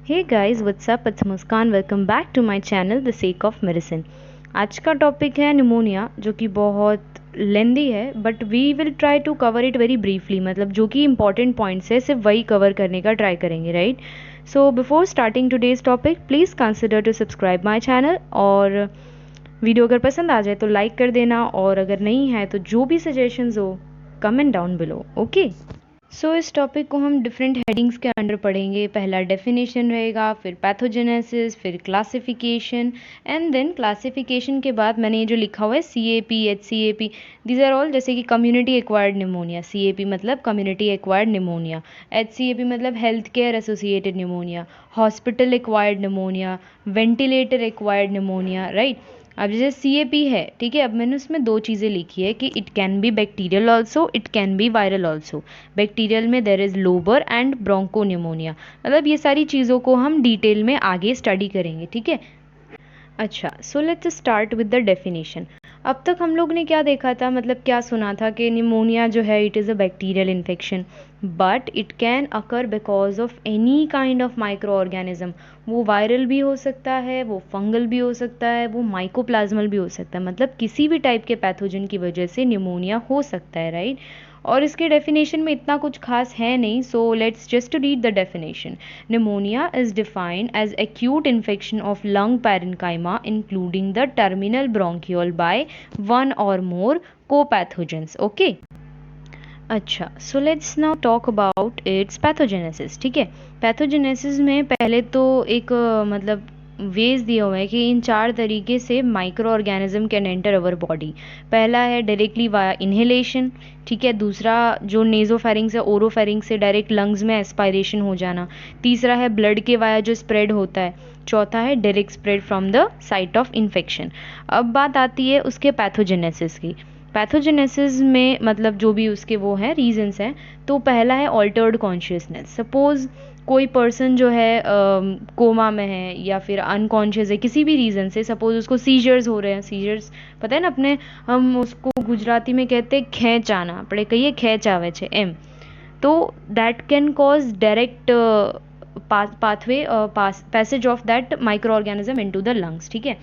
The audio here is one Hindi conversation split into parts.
Hey guys what's up, it's Muskan. Welcome back to my channel the sake of medicine. आज का टॉपिक है निमोनिया, जो कि बहुत लेंदी है but we will try to cover it very briefly. मतलब जो कि इंपॉर्टेंट पॉइंट्स है सिर्फ वही कवर करने का ट्राई करेंगे, right? So before starting today's topic please consider to subscribe my channel, और वीडियो अगर पसंद आ जाए तो लाइक कर देना, और अगर नहीं है तो जो भी सजेशंस हो कमेंट डाउन बिलो, ओके? सो इस टॉपिक को हम डिफरेंट हेडिंग्स के अंडर पढ़ेंगे। पहला डेफिनेशन रहेगा, फिर पैथोजेनेसिस, फिर क्लासिफिकेशन, एंड देन क्लासिफिकेशन के बाद मैंने ये जो लिखा हुआ है CAP, HCAP, these are all जैसे कि कम्युनिटी एक्वायर्ड निमोनिया। CAP मतलब कम्युनिटी एक्वायर्ड निमोनिया, HCAP मतलब health care associated pneumonia, hospital acquired pneumonia, ventilator acquired pneumonia, right? अब जैसे CAP है, ठीक है, अब मैंने उसमें दो चीज़ें लिखी है कि it can be bacterial also, it can B viral also. Bacterial में देर इज़ लोबर एंड ब्रोंकोनिमोनिया। मतलब ये सारी चीज़ों को हम डिटेल में आगे स्टडी करेंगे, ठीक है? अच्छा, so let's start with the definition. अब तक हम लोग ने क्या देखा था, मतलब क्या सुना था कि निमोनिया जो है it is a bacterial infection, but it can occur because of any kind of micro organism. वो वायरल भी हो सकता है, वो फंगल भी हो सकता है, वो माइकोप्लाज्मल भी हो सकता है। मतलब किसी भी टाइप के पैथोजन की वजह से निमोनिया हो सकता है, राइट? और इसके डेफिनेशन में इतना कुछ खास है नहीं, so let's just read the definition. Pneumonia is defined as acute infection of lung parenchyma including the terminal bronchiole by one or more co-pathogens. Okay? अच्छा, so let's now talk about it's pathogenesis. ठीक है, पैथोजेनेसिस में पहले तो एक मतलब वेज दिया हुआ है कि इन 4 तरीके से micro organism can enter our body. पहला है डायरेक्टली वाया इन्हेलेशन, ठीक है। दूसरा जो नेजोफेरिंग से ओरोफेरिंग से डायरेक्ट लंग्स में एस्पायरेशन हो जाना। तीसरा है ब्लड के वाया जो स्प्रेड होता है। चौथा है direct spread from the site of infection. अब बात आती है उसके पैथोजेनेसिस की। पैथोजेनेसिस में मतलब जो भी उसके वो हैं रीजंस हैं, तो पहला है ऑल्टर्ड कॉन्शियसनेस। सपोज कोई पर्सन जो है कोमा में है या फिर अनकॉन्शियस है किसी भी रीज़न से, सपोज उसको सीजर्स हो रहे हैं। सीजर्स पता है ना अपने, हम उसको गुजराती में कहते हैं खेच आना, આપણે કહીએ ખેંચ આવે છે એમ। तो that can cause direct pathway passage of that micro organism into the lungs, ठीक है।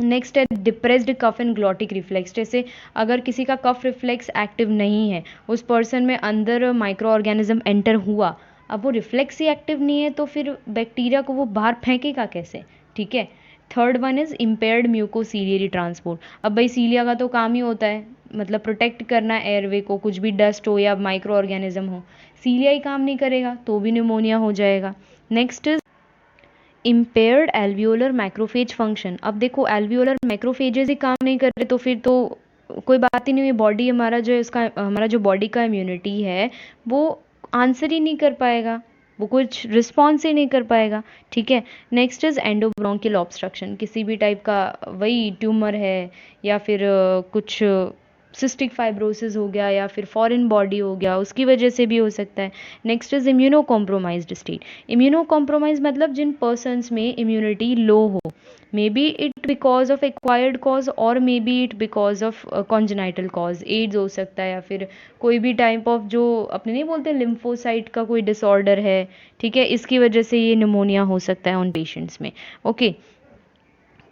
नेक्स्ट है डिप्रेस्ड कफ एंड ग्लॉटिक रिफ्लेक्स। जैसे अगर किसी का कफ रिफ्लेक्स एक्टिव नहीं है, उस पर्सन में अंदर माइक्रो ऑर्गेनिज्म एंटर हुआ, अब वो रिफ्लेक्स ही एक्टिव नहीं है तो फिर बैक्टीरिया को वो बाहर फेंकेगा कैसे, ठीक है। Third one is impaired mucociliary transport. अब भाई सीलिया का तो काम ही होता है मतलब प्रोटेक्ट करना एयरवे को, कुछ भी डस्ट हो या माइक्रो ऑर्गेनिज्म हो। सीलिया ही काम नहीं करेगा तो भी निमोनिया हो जाएगा। Next is impaired alveolar macrophage function. अब देखो एल्वियोलर मैक्रोफेजेस ही काम नहीं कर रहे तो फिर तो कोई बात ही नहीं हुई। बॉडी हमारा जो इसका हमारा जो बॉडी का इम्यूनिटी है वो आंसर ही नहीं कर पाएगा, वो कुछ रिस्पॉन्स ही नहीं कर पाएगा, ठीक है। Next is endobronchial obstruction. किसी भी टाइप का वही ट्यूमर है या फिर कुछ सिस्टिक फाइब्रोसिस हो गया या फिर फॉरेन बॉडी हो गया, उसकी वजह से भी हो सकता है। Next is immunocompromised state. Immunocompromise मतलब जिन पर्सनस में इम्यूनिटी लो हो, may be it because of acquired cause और may be it because of congenital cause. AIDS हो सकता है या फिर कोई भी टाइप ऑफ जो अपने नहीं बोलते लिम्फोसाइट का कोई डिसऑर्डर है, ठीक है, इसकी वजह से ये निमोनिया हो सकता है उन पेशेंट्स में, ओके।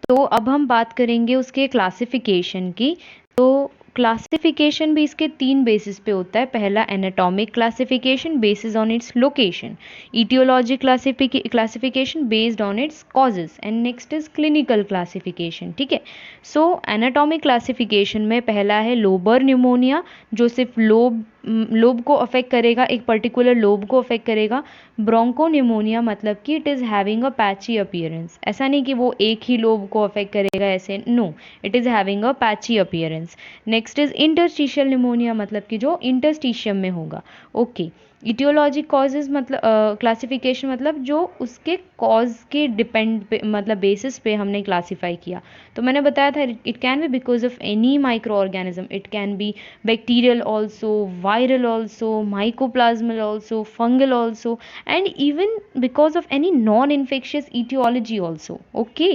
तो अब हम बात करेंगे उसके क्लासिफिकेशन की। तो क्लासिफिकेशन भी इसके 3 बेसिस पे होता है। पहला anatomic classification basis on its location, aetiology classification based on its causes, and next is clinical classification, ठीक है। सो एनाटॉमिक क्लासिफिकेशन में पहला है लोबर न्यूमोनिया, जो सिर्फ लोब को अफेक्ट करेगा, एक पर्टिकुलर लोब को अफेक्ट करेगा। ब्रोंको न्यूमोनिया मतलब कि it is having a patchy appearance. ऐसा नहीं कि वो एक ही लोब को अफेक्ट करेगा, ऐसे no, it is having a patchy appearance. Next is interstitial pneumonia मतलब कि जो इंटरस्टिशियम में होगा, ओके। इटियोलॉजिक कॉजेज मतलब क्लासिफिकेशन मतलब जो उसके कॉज के डिपेंड मतलब बेसिस पे हमने क्लासीफाई किया। तो मैंने बताया था it can be because of any microorganism, it can be bacterial also, viral also, mycoplasmal also, fungal also, and even because of any non infectious etiology also, okay.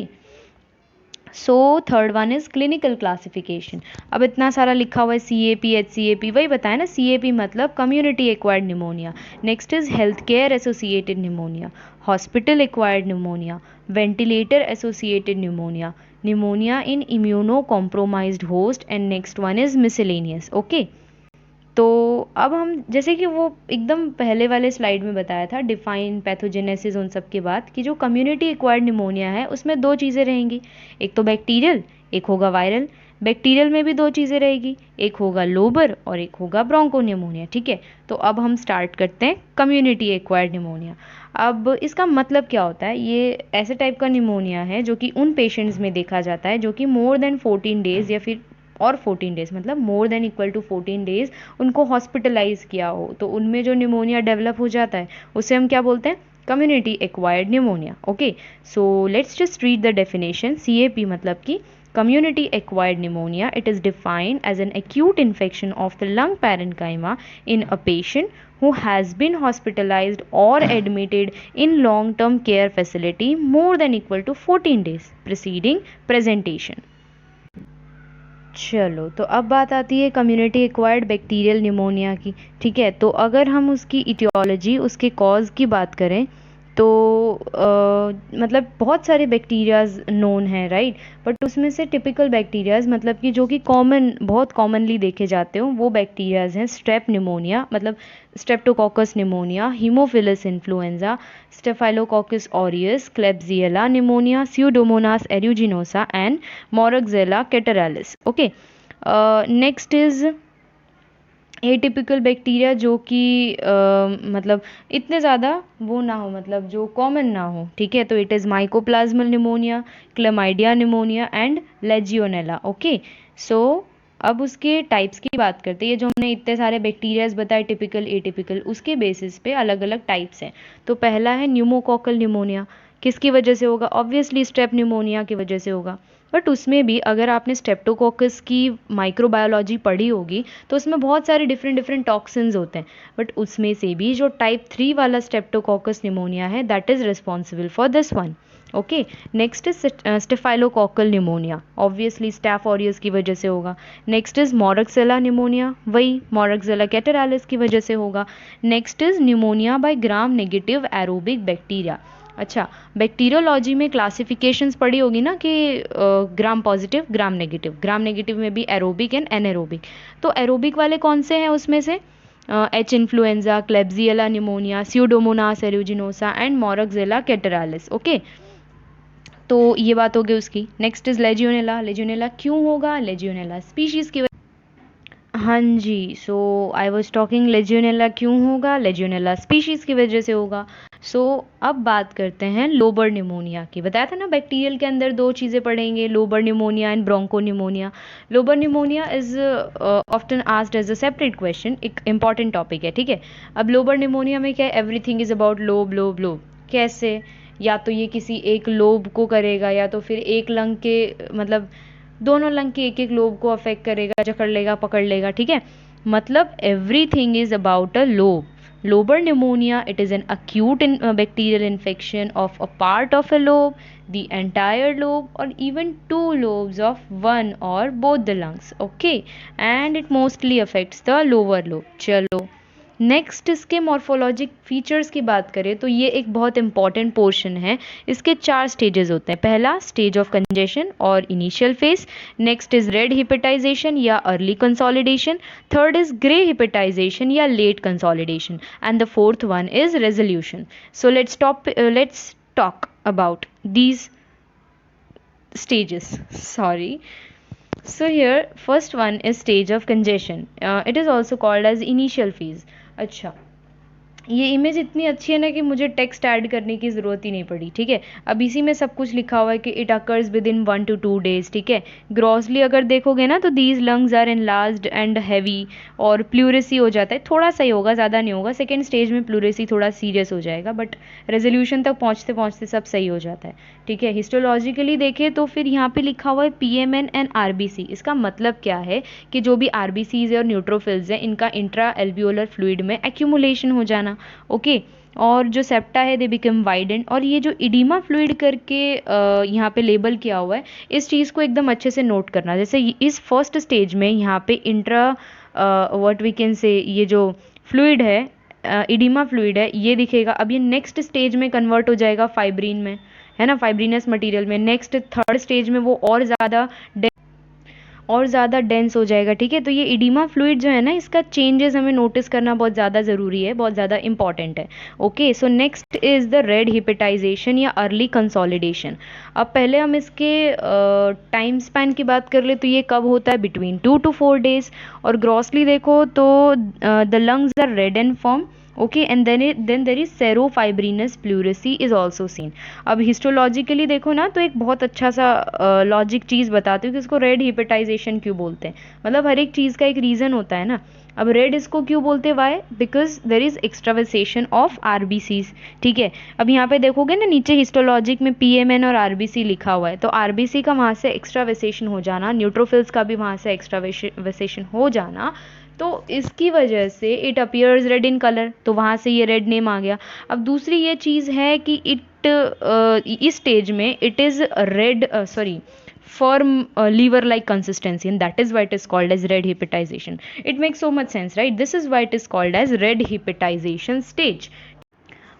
So third one is clinical classification. अब इतना सारा लिखा हुआ है CAP HCAP, वही बताया ना, CAP मतलब community acquired pneumonia. Next is health care associated pneumonia, hospital acquired pneumonia, ventilator associated pneumonia, pneumonia in immuno compromised host, and next one is miscellaneous. Okay, तो अब हम जैसे कि वो एकदम पहले वाले स्लाइड में बताया था, डिफाइन पैथोजेनेसिस उन सब के बाद, कि जो कम्युनिटी एक्वायर्ड निमोनिया है उसमें दो चीज़ें रहेंगी, एक तो बैक्टीरियल, एक होगा वायरल। बैक्टीरियल में भी दो चीज़ें रहेगी, एक होगा लोबर और एक होगा ब्रोंकोनिमोनिया। ठीक है, तो अब हम स्टार्ट करते हैं कम्युनिटी एक्वायर्ड निमोनिया। अब इसका मतलब क्या होता है, ये ऐसे टाइप का निमोनिया है जो कि उन पेशेंट्स में देखा जाता है जो कि मोर देन 14 डेज या फिर और 14 डेज, मतलब more than equal to 14 days उनको हॉस्पिटलाइज किया हो, तो उनमें जो निमोनिया डेवलप हो जाता है उसे हम क्या बोलते हैं, community acquired pneumonia. Okay, so let's just read the definition. CAP मतलब कि community acquired pneumonia, it is defined as an acute infection of the lung parenchyma in a patient who has been hospitalized or admitted in long term care facility more than equal to 14 days preceding presentation। चलो, तो अब बात आती है कम्युनिटी एक्वायर्ड बैक्टीरियल निमोनिया की। ठीक है, तो अगर हम उसकी इटियोलॉजी, उसके कॉज की बात करें तो मतलब बहुत सारे बैक्टीरियाज नोन हैं, राइट, बट उसमें से टिपिकल बैक्टीरियाज मतलब कि जो कि बहुत कॉमनली देखे जाते हो वो बैक्टीरियाज हैं स्ट्रेप निमोनिया, मतलब streptococcus pneumonia, haemophilus influenza, staphylococcus aureus, klebsiella pneumonia, pseudomonas aeruginosa and moraxella catarrhalis. Okay, next is atypical bacteria जो कि मतलब इतने ज़्यादा वो ना हो, मतलब जो कॉमन ना हो। ठीक है, तो it is mycoplasmal pneumonia, chlamydia pneumonia and legionella. Okay, so अब उसके टाइप्स की बात करते हैं। ये जो हमने इतने सारे बैक्टीरियाज बताए, टिपिकल एटिपिकल, उसके बेसिस पे अलग अलग टाइप्स हैं। तो पहला है न्यूमोकोकल निमोनिया। किसकी वजह से होगा? ऑब्वियसली स्ट्रेप निमोनिया की वजह से होगा, बट उसमें भी अगर आपने स्ट्रेप्टोकोकस की माइक्रोबायोलॉजी पढ़ी होगी तो उसमें बहुत सारे डिफरेंट डिफरेंट टॉक्सिन्स होते हैं, बट उसमें से भी जो टाइप 3 वाला स्ट्रेप्टोकोकस निमोनिया है that is responsible for this one. Okay, next is staphylococcal pneumonia, obviously staph aureus की वजह से होगा। नेक्स्ट इज मोरक्सेला निमोनिया, वही मोरक्सेला कैटरालिस की वजह से होगा। Next is pneumonia by gram negative aerobic bacteria. अच्छा, बैक्टीरियोलॉजी में क्लासिफिकेशंस पढ़ी होगी ना कि gram positive, gram negative, gram negative में भी एरोबिक एंड एनएरोबिक। तो एरोबिक वाले कौन से हैं उसमें से? H influenza, klebsiella pneumonia, pseudomonas aeruginosa and moraxella catarrhalis. Okay, तो ये बात हो गई उसकी। Next is लेजियोनेला। लेजियोनेला क्यों होगा? लेजियोनेला स्पीशीज़ की हाँ जी, सो आई वॉज टॉकिंग लेजियोनेला क्यों होगा? लेजियोनेला स्पीशीज़ की वजह से होगा। सो अब बात करते हैं लोबर निमोनिया की। बताया था ना बैक्टीरियल के अंदर दो चीज़ें पढ़ेंगे, lobar pneumonia and broncho pneumonia. Lobar pneumonia is often asked as a separate question, एक इंपॉर्टेंट टॉपिक है। ठीक है, अब लोबर निमोनिया में क्या है? Everything is about lobe lobe lobe. कैसे? या तो ये किसी एक लोब को करेगा या तो फिर एक लंग के, मतलब दोनों लंग के एक एक लोब को अफेक्ट करेगा, जकड़ लेगा, पकड़ लेगा। ठीक है, मतलब everything is about a lobe. Lobar pneumonia, it is an acute bacterial infection of a part of a lobe, the entire lobe, or even two lobes of one or both the lungs. Okay, and it mostly affects the lower lobe. चलो, नेक्स्ट इसके मॉर्फोलॉजिक फीचर्स की बात करें तो ये एक बहुत इंपॉर्टेंट पोर्शन है। इसके 4 स्टेजेस होते हैं। पहला स्टेज ऑफ कंजेशन और initial phase, next is red hepatization या early consolidation, third is grey hepatization या late consolidation, and the fourth one is resolution. So let's talk about these stages. Sorry. So here first one is stage of congestion. It is also called as initial phase. अच्छा, ये इमेज इतनी अच्छी है ना कि मुझे टेक्स्ट ऐड करने की ज़रूरत ही नहीं पड़ी। ठीक है, अब इसी में सब कुछ लिखा हुआ है कि it occurs with in 1 to 2 days। ठीक है, ग्रॉसली अगर देखोगे ना तो these lungs are enlarged and heavy, और प्लूरेसी हो जाता है, थोड़ा सा ही होगा, ज़्यादा नहीं होगा। सेकेंड स्टेज में प्लूरेसी थोड़ा सीरियस हो जाएगा, बट रेजोल्यूशन तक पहुँचते पहुँचते सब सही हो जाता है। ठीक है, हिस्टोलॉजिकली देखें तो फिर यहाँ पे लिखा हुआ है PMN एंड RBC। इसका मतलब क्या है कि जो भी RBCs है और न्यूट्रोफिल्स हैं इनका इंट्रा एल्वियोलर फ्लूइड में एक्यूमुलेशन हो जाना। ओके, और जो सेप्टा है दे बिकम वाइडेंड। और ये जो इडीमा फ्लूइड करके यहाँ पे लेबल किया हुआ है, इस चीज़ को एकदम अच्छे से नोट करना। जैसे इस फर्स्ट स्टेज में यहाँ पे intra what we can say, ये जो फ्लूइड है इडीमा फ्लूइड है ये दिखेगा। अब ये नेक्स्ट स्टेज में कन्वर्ट हो जाएगा फाइब्रिन में, है ना, फाइब्रिनस मटेरियल में। नेक्स्ट थर्ड स्टेज में वो और ज़्यादा डेंस हो जाएगा, ठीक है। तो ये इडीमा फ्लूइड जो है ना, इसका चेंजेस हमें नोटिस करना बहुत ज़्यादा ज़रूरी है, बहुत ज़्यादा इंपॉर्टेंट है। Okay, so next is the red hepatization या अर्ली कंसोलिडेशन। अब पहले हम इसके टाइम स्पैन की बात कर ले तो ये कब होता है, बिटवीन 2 to 4 days। और ग्रॉसली देखो तो the lungs are red and firm, okay, and then there is serofibrinous pleurisy is also seen. अब हिस्टोलॉजिकली देखो ना, तो एक बहुत अच्छा सा लॉजिक चीज़ बताती हूँ कि इसको रेड हिपेटाइजेशन क्यों बोलते हैं। मतलब हर एक चीज़ का एक रीज़न होता है ना। अब रेड इसको क्यों बोलते हैं, why, because there is extravasation of RBCs, ठीक है। अब यहाँ पे देखोगे ना नीचे हिस्टोलॉजिक में पीएमएन और आरबीसी लिखा हुआ है, तो आरबीसी का वहाँ से एक्स्ट्रावेसेशन हो जाना, न्यूट्रोफिल्स का भी वहाँ से एक्स्ट्रावेसेशन हो जाना, तो इसकी वजह से it appears red in colour, तो वहाँ से ये रेड नेम आ गया। अब दूसरी ये चीज़ है कि इस स्टेज में it is red, sorry, firm lever like consistency, and that is why it is called as red hepatization. It makes so much sense, right? This is why it is called as red hepatization stage.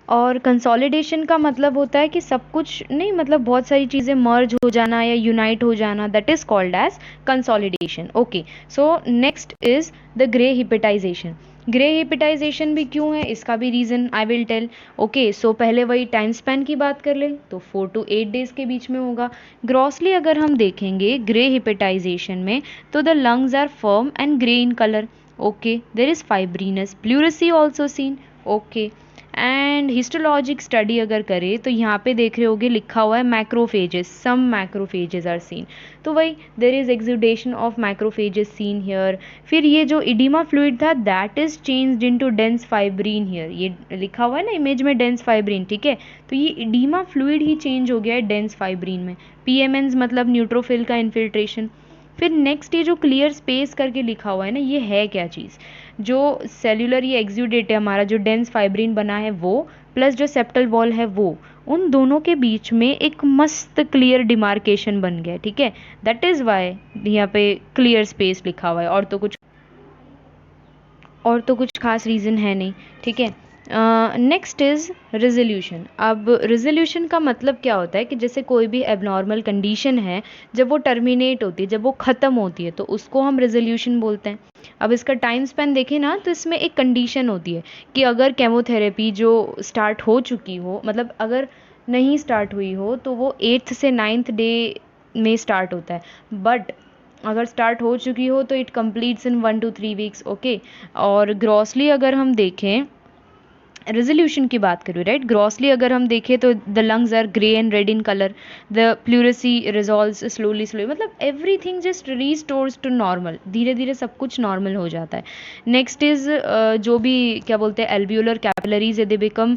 और कंसोलिडेशन का मतलब होता है कि सब कुछ नहीं, मतलब बहुत सारी चीज़ें मर्ज हो जाना या यूनाइट हो जाना, that is called as consolidation. Okay, so next is the grey hepatization. Grey hepatization भी क्यों है, इसका भी reason I will tell. Okay, so पहले वही टाइम स्पैन की बात कर ले तो 4 to 8 days के बीच में होगा। ग्रॉसली अगर हम देखेंगे ग्रे हिपेटाइजेशन में, तो the lungs are firm and grey in colour, okay, there is fibrinous pleurisy also seen, okay. And histologic study अगर करें तो यहाँ पे देख रहे होगे लिखा हुआ है macrophages, some macrophages are seen, तो वही there is exudation of macrophages seen here. फिर ये जो इडीमा फ्लूइड था that is changed into dense fibrin here, ये लिखा हुआ है ना इमेज में डेंस फाइब्रिन, ठीक है। तो ये इडीमा फ्लूइड ही चेंज हो गया है डेंस फाइब्रिन में। पीएमएन्स मतलब न्यूट्रोफिल का इन्फिल्ट्रेशन। फिर नेक्स्ट ये जो क्लियर स्पेस करके लिखा हुआ है ना, ये है क्या चीज़, जो सेल्यूलर ये एक्सुडेट है हमारा, जो डेंस फाइब्रिन बना है वो, प्लस जो सेप्टल वॉल है वो, उन दोनों के बीच में एक मस्त क्लियर डिमार्केशन बन गया, ठीक है। दैट इज़ वाई यहाँ पे क्लियर स्पेस लिखा हुआ है, और तो कुछ खास रीज़न है नहीं, ठीक है। Next is resolution. अब रेजोल्यूशन का मतलब क्या होता है कि जैसे कोई भी एबनॉर्मल कंडीशन है, जब वो टर्मिनेट होती है, जब वो ख़त्म होती है, तो उसको हम रेजोल्यूशन बोलते हैं। अब इसका टाइम स्पैन देखें ना, तो इसमें एक कंडीशन होती है कि अगर केमोथेरेपी जो स्टार्ट हो चुकी हो, मतलब अगर नहीं स्टार्ट हुई हो, तो वो 8th से 9th डे में स्टार्ट होता है। बट अगर स्टार्ट हो चुकी हो तो it completes in 1 to 3 weeks, okay. और ग्रॉसली अगर हम देखें, रेजोल्यूशन की बात करूँ, राइट, ग्रॉसली अगर हम देखें तो the lungs are grey and red in colour, the pleurisy resolves slowly, मतलब everything just restores to normal, धीरे धीरे सब कुछ नॉर्मल हो जाता है। नेक्स्ट इज़ जो भी क्या बोलते हैं एल्वियोलर कैपिलरीज है, दे बिकम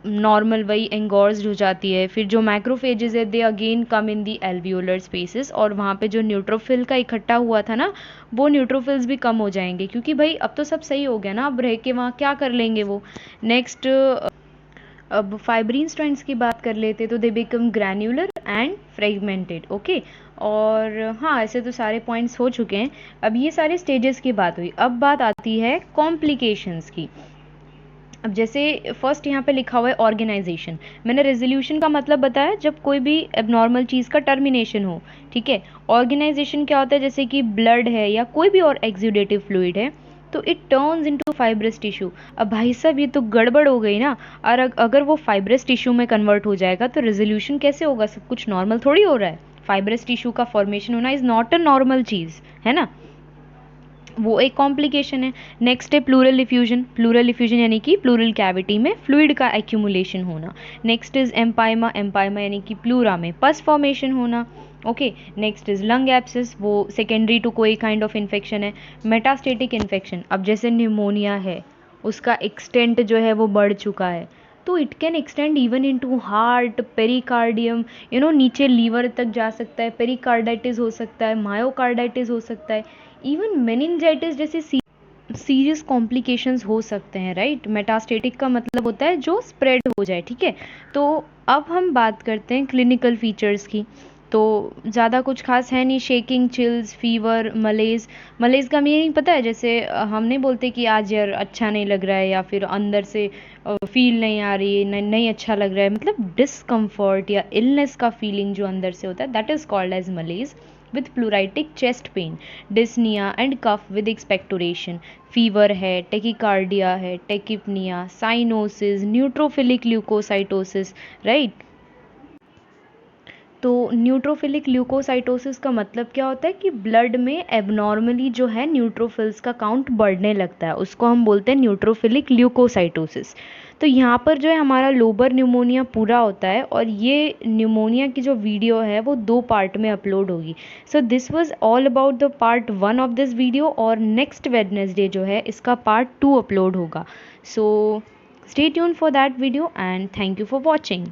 नॉर्मल, वही एंगोर्स्ड हो जाती है। फिर जो मैक्रोफेजेस है they again come in the alveolar spaces, और वहाँ पे जो न्यूट्रोफिल का इकट्ठा हुआ था ना, वो न्यूट्रोफिल्स भी कम हो जाएंगे, क्योंकि भाई अब तो सब सही हो गया ना, अब रह के वहाँ क्या कर लेंगे वो। नेक्स्ट अब फाइब्रिन स्ट्रैंड्स की बात कर लेते तो they become granular and fragmented, okay. और हाँ, ऐसे तो सारे पॉइंट्स हो चुके हैं। अब ये सारे स्टेजेस की बात हुई, अब बात आती है कॉम्प्लिकेशंस की। अब जैसे फर्स्ट यहाँ पे लिखा हुआ है ऑर्गेनाइजेशन, मैंने रेजोल्यूशन का मतलब बताया जब कोई भी एबनॉर्मल चीज़ का टर्मिनेशन हो, ठीक है। ऑर्गेनाइजेशन क्या होता है, जैसे कि ब्लड है या कोई भी और एक्सुडेटिव फ्लूइड है, तो it turns into fibrous tissue. अब भाई साहब ये तो गड़बड़ हो गई ना, और अगर वो फाइब्रस टिश्यू में कन्वर्ट हो जाएगा तो रेजोल्यूशन कैसे होगा, सब कुछ नॉर्मल थोड़ी हो रहा है। फाइब्रस टिश्यू का फॉर्मेशन होना इज़ नॉट अ नॉर्मल चीज़, है ना, वो एक कॉम्प्लिकेशन है। नेक्स्ट है प्लूरल इफ्यूजन। प्लूरल इफ्यूजन यानी कि प्लूरल कैविटी में फ्लूइड का एक्यूमुलेशन होना। Next is empyema. एम्पाइमा यानी कि प्लूरा में पस फॉर्मेशन होना, okay. Next is lung abscess, वो सेकेंडरी टू कोई काइंड ऑफ इन्फेक्शन है। मेटास्टेटिक इन्फेक्शन, अब जैसे न्यूमोनिया है, उसका एक्सटेंट जो है वो बढ़ चुका है, तो it can extend even into heart, pericardium, नीचे लीवर तक जा सकता है, पेरिकार्डाइटिस हो सकता है, मायोकार्डाइटिस हो सकता है, इवन मेनिंजाइटिस जैसी सीरियस कॉम्प्लिकेशंस हो सकते हैं, राइट। मेटास्टेटिक का मतलब होता है जो स्प्रेड हो जाए, ठीक है। तो अब हम बात करते हैं क्लिनिकल फीचर्स की। तो ज़्यादा कुछ खास है नहीं, शेकिंग, चिल्स, फीवर, मलेज। मलेज का मीनिंग पता है, जैसे हम नहीं बोलते कि आज यार अच्छा नहीं लग रहा है, या फिर अंदर से फील नहीं आ रही है, नहीं अच्छा लग रहा है, मतलब डिसकम्फर्ट या इलनेस का फीलिंग जो अंदर से होता है, that is called as malaise. with pleuritic chest pain, dyspnea and cough with expectoration, fever है, टेकिकार्डिया है, tachypnoea, cyanosis, neutrophilic leucocytosis, right. तो न्यूट्रोफिलिक ल्यूकोसाइटोसिस का मतलब क्या होता है कि ब्लड में एबनॉर्मली जो है न्यूट्रोफिल्स का काउंट बढ़ने लगता है, उसको हम बोलते हैं न्यूट्रोफिलिक ल्यूकोसाइटोसिस। तो यहाँ पर जो है हमारा लोबर न्यूमोनिया पूरा होता है, और ये न्यूमोनिया की जो वीडियो है वो 2 पार्ट में अपलोड होगी। So this was all about the part 1 of this video, और नेक्स्ट वेडनेसडे जो है इसका पार्ट 2 अपलोड होगा। So stay tune for that video and thank you for watching.